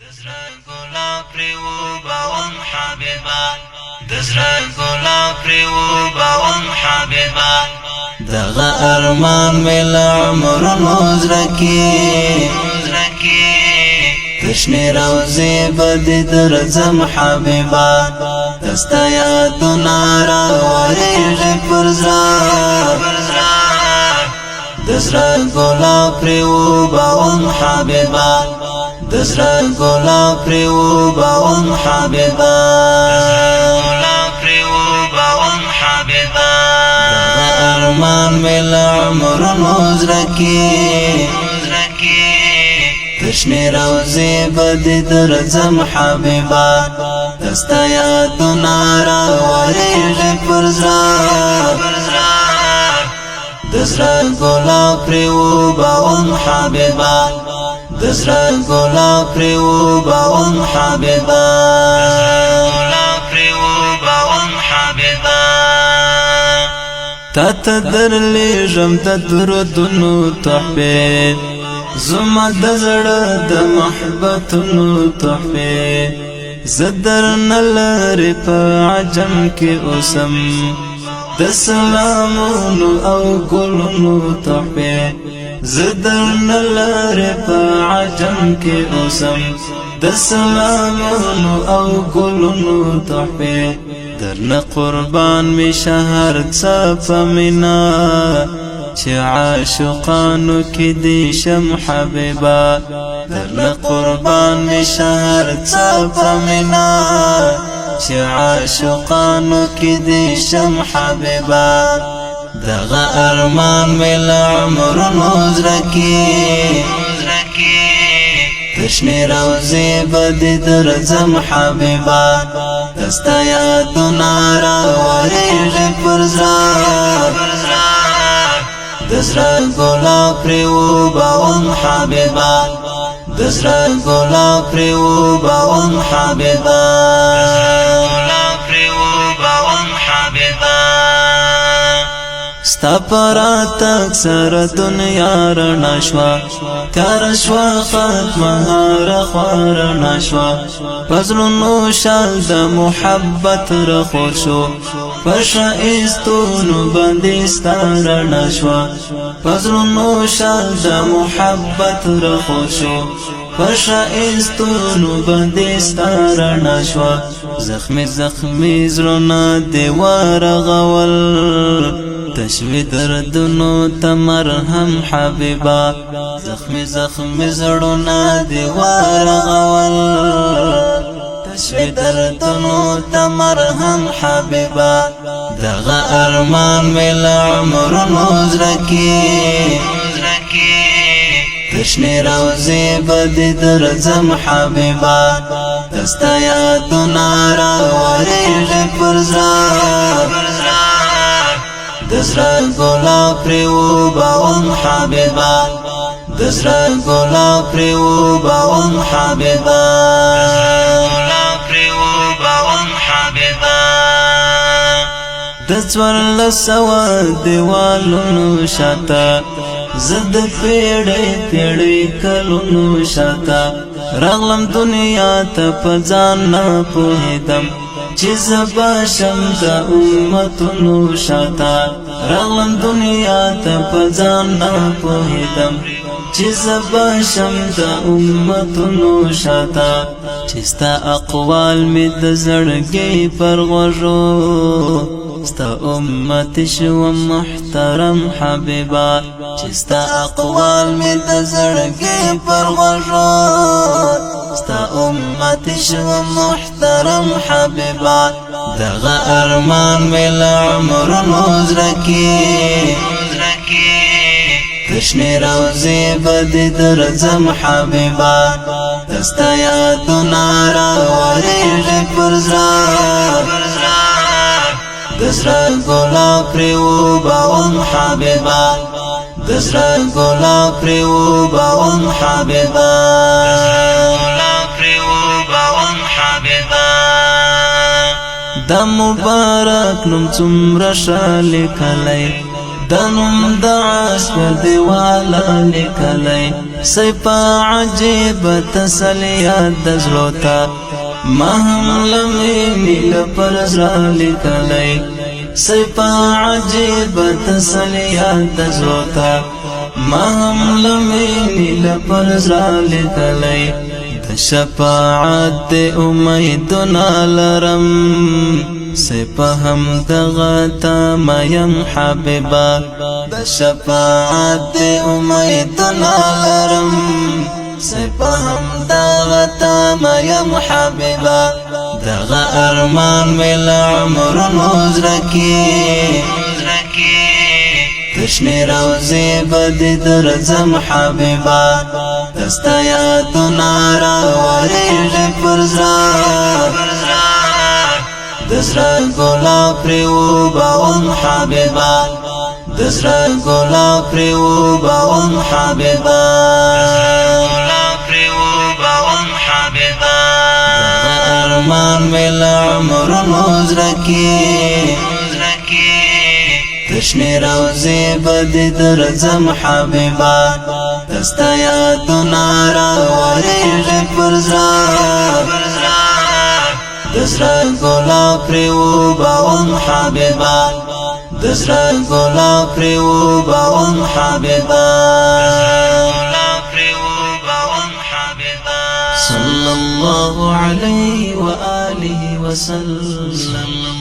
دزرا ګلا پریو باوم حبیبا دزرا ګلا پریو باوم حبیبا دغه ارمان مل عمر نوزرکی تشنی روزی بدی درزم حبیبا دستا یادنا را وریج پرزرا دزرا ګلا پریو باوم حبیبا دزرا ګلا پریو باوم حبیبا ارمان مل عمر نوزرکی تشنی روزی بدی درزم حبیبا دستا یادنا را وریج پرزرا دزرا ګلا پریو باوم حبیبا دزرا ګلا پریو باوم حبیبا تا تدر لیجم تدردنو تحبی زما دزړه د محبتونو تحفه زدر نلری په عجم کې اوسم د سلامونو او ګلونو تحفه زدر نلری په عجم کې اوسم د سلامونو او ګلونو تحفه درنه قربان می شهر صفا منا چې عاشقانو کې دې شم حبیبا درنه قربان می شهر صفا منا چې عاشقانو کې دې شم حبیبا دغه ارمان مل عمر نوزرکی تشنی روزی بدی درزم حبیبا دستا یادنا را وریج پرزرا دزرا ګلا پریو باوم حبیبا دزرا ګلا پریو باوم حبیبا ستا پرات اکثر دنیا رڼا شوا تیار شوا ختمه هر خوار نشوا پزړونو شال د محبت رخور شو پښایستونو باندې ستا رڼا شوا پزړونو شال د محبت رخور شو پښایستونو باندې ستا رڼا شوا زخمی زخمی زړونه دې ورغول تشوی دردونو تمرهم حبیبا زخمی زخمی زړونه دې ورغول تشوی دردونو تمرهم حبیبا دغه ارمان مل عمر نوزرکی تشنی روزی بدی درزم حبیبا دستا یادنا را وریج پرزرا دزرا ګلا پریو باوم حبیبا دزرا ګلا پریو باوم حبیبا دزور لسوا دیوالونو شاتا زد پیړی پیړی کلونو شاتا رغلم دنیا ته پځان نه پوهیدم چې زبا شم د امتونو شاتا رغلم دنیا ته پځان نه پوهیدم چې زبا شم د امتونو شاتا چې ستا اقوال می د زړګي پر غوږو ستا امت شو محترم حبیبا چې ستا اقوال می د زړګي پر غوږو ستا امت شو محترم حبیبا دغه ارمان مل عمر نوزرکی تشنی روزی بدی درزم حبیبا دستا یادنا را وریج پرزرا دزرا ګلا پریو باوم حبیبا دزرا ګلا پریو باوم حبیبا دا مبارک نوم څومره شاله کلی دنم دعاس پر دیوالا لکلی سیپا عجیب تسلیات دزروتا ما هم لمی میل پر زرا لکلی سیپا عجیب تسلیات دزروتا ما هم لمی میل پر زرا لکلی د شفاعت امیدنا لرم سپهم دغتا میم حبیبا د شفاعت امیدنا لرم سپهم دغتا میم حبیبا دغا ارمان مل عمر نوزرکی تشنی روزی بدی درزم حبیبا دستا یادنا را وریږي پرزرا دزرا گلا پریو باون حبیبا دزرا گلا پریو باون حبیبا ارمان مل عمر نوزرکی تشنی روزی بدی درزم حبیبا دستا یادنا را وریږي پرزرا دزرا گلا پریو باون حبیبا دزرا گلا پریو باون حبیبا صلی الله علیه و آله وسلم